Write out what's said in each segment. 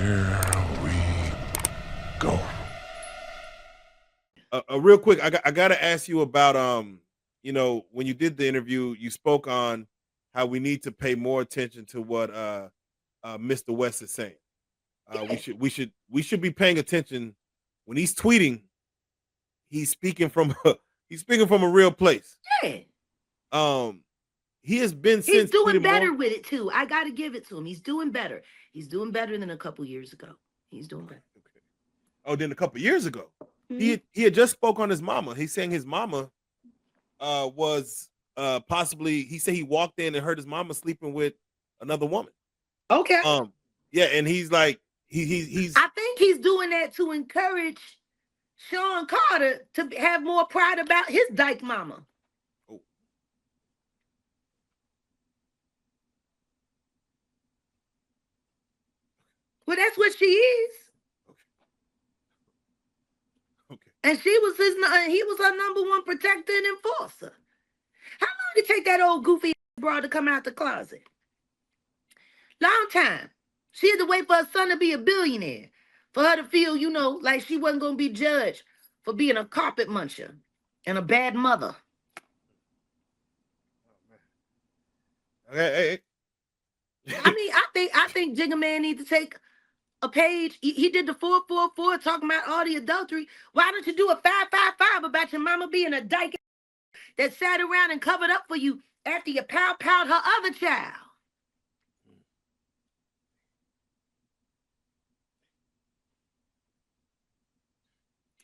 Here we go. Real quick, I gotta ask you about when you did the interview, you spoke on how we need to pay more attention to what Mr. West is saying. We should be paying attention when he's tweeting. He's speaking from he's speaking from a real place. Yeah. He has been He's since doing tweeting better more. with it too. I got to give it to him. He's doing better. He's doing better than a couple years ago. He's doing better. Okay. Oh, then a couple years ago, Mhm. he had just spoke on his mama. He's saying his mama was possibly. He said he walked in and heard his mama sleeping with another woman. Okay. Yeah, and he's like he's. I think he's doing that to encourage Sean Carter to have more pride about his dyke mama. Oh. Well, that's what she is. Okay. And he was her number one protector and enforcer. How long did it take that old goofy broad to come out the closet? Long time. She had to wait for her son to be a billionaire for her to feel, like she wasn't going to be judged for being a carpet muncher and a bad mother. Okay. I mean, I think Jigga Man needs to take a page. He did the 444 talking about all the adultery. Why don't you do a 555 about your mama being a dyke that sat around and covered up for you after you pow-powed her other child?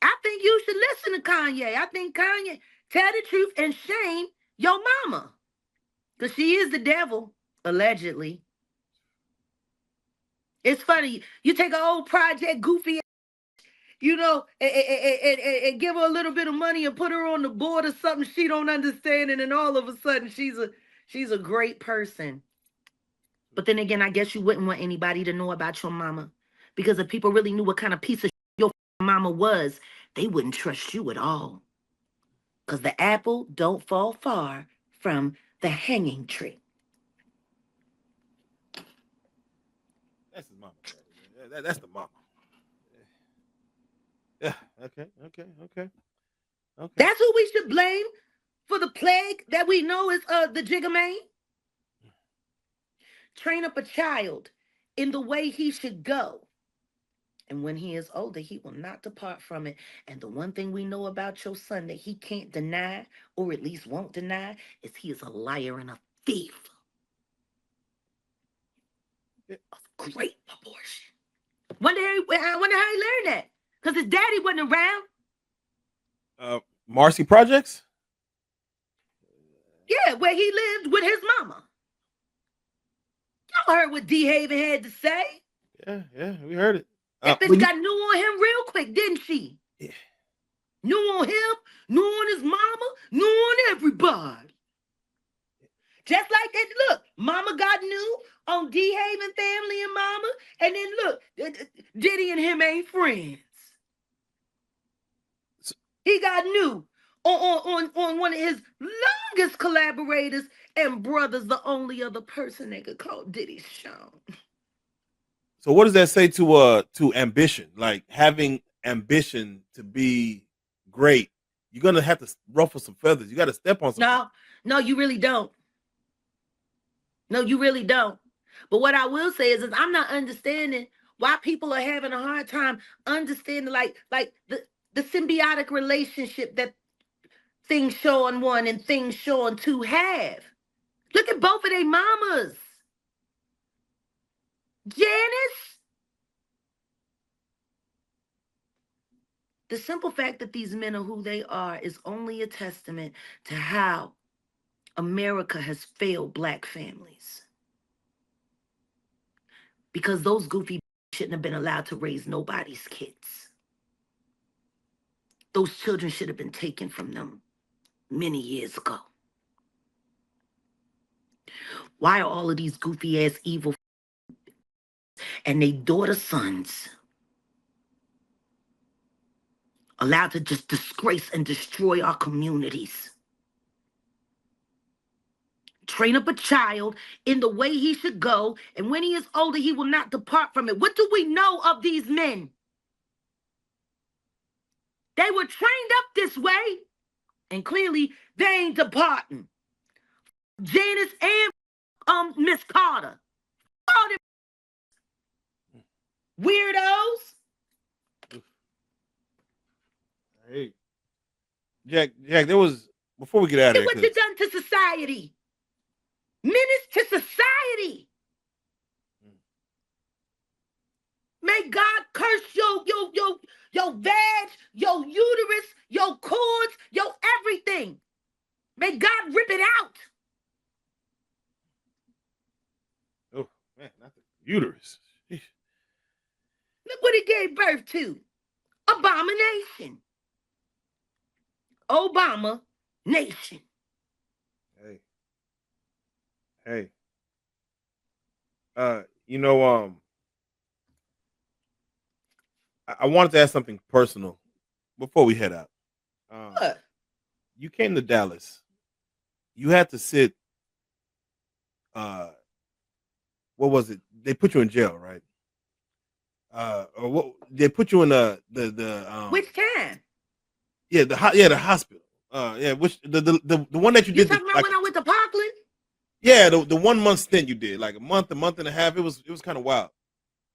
I think you should listen to Kanye. I think Kanye, tell the truth and shame your mama. Because she is the devil, allegedly. It's funny. You take an old project, goofy, and give her a little bit of money and put her on the board or something she don't understand, and then all of a sudden she's a great person. But then again, I guess you wouldn't want anybody to know about your mama. Because if people really knew what kind of piece of your mama was, they wouldn't trust you at all. Because the apple don't fall far from the hanging tree. That's his mama. That's the mama. Yeah. Okay. That's who we should blame for the plague that we know is the Jigga Man. Train up a child in the way he should go. And when he is older, he will not depart from it. And the one thing we know about your son that he can't deny, or at least won't deny, is he is a liar and a thief. Of great proportion. I wonder how he learned that. Because his daddy wasn't around. Marcy Projects? Yeah, where he lived with his mama. Y'all heard what D. Haven had to say. Yeah, we heard it. That bitch got new on him real quick, didn't she? Yeah. New on him, new on his mama, new on everybody. Just like that, look, mama got new on D. Haven family and mama, and then look, Diddy and him ain't friends. He got new on one of his longest collaborators and brothers, the only other person they could call Diddy Sean. So what does that say to ambition? Like having ambition to be great, you're gonna have to ruffle some feathers. You got to step on some. No, you really don't. No, you really don't. But what I will say is I'm not understanding why people are having a hard time understanding like the symbiotic relationship that things Sean 1 and things Sean 2 have. Look at both of their mamas. Janice. The simple fact that these men are who they are is only a testament to how America has failed Black families. Because those goofy shouldn't have been allowed to raise nobody's kids. Those children should have been taken from them many years ago. Why are all of these goofy ass evil and they daughter sons allowed to just disgrace and destroy our communities? train up a child in the way he should go, and when he is older, he will not depart from it. What do we know of these men? They were trained up this way, and clearly they ain't departing. Janice and Miss Carter. All them weirdos. Hey, Jack, there was, before we get out of Look here, what you done to society. Menace to society. May God curse your vag, your uterus, your cords, your everything. May God rip it out. Oh man, not the uterus. Look what he gave birth to. Abomination. Obama nation. Hey. You know, I wanted to ask something personal before we head out. What? You came to Dallas. You had to sit. What was it? They put you in jail, right? Or what? They put you in the Which time? Yeah, the hospital. Yeah, which the one that you You did. talking about when I went to Parkland? Yeah, the 1 month stint you did, like a month and a half. It was kind of wild.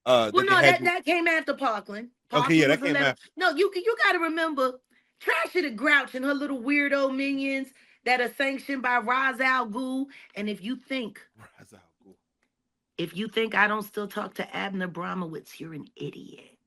Well, no, that came after Parkland. Okay, yeah, that came after. No, you got to remember, Trash the Grouch and her little weirdo minions that are sanctioned by Ra's al Ghul. And if you think I don't still talk to Abner Bromowitz, you're an idiot.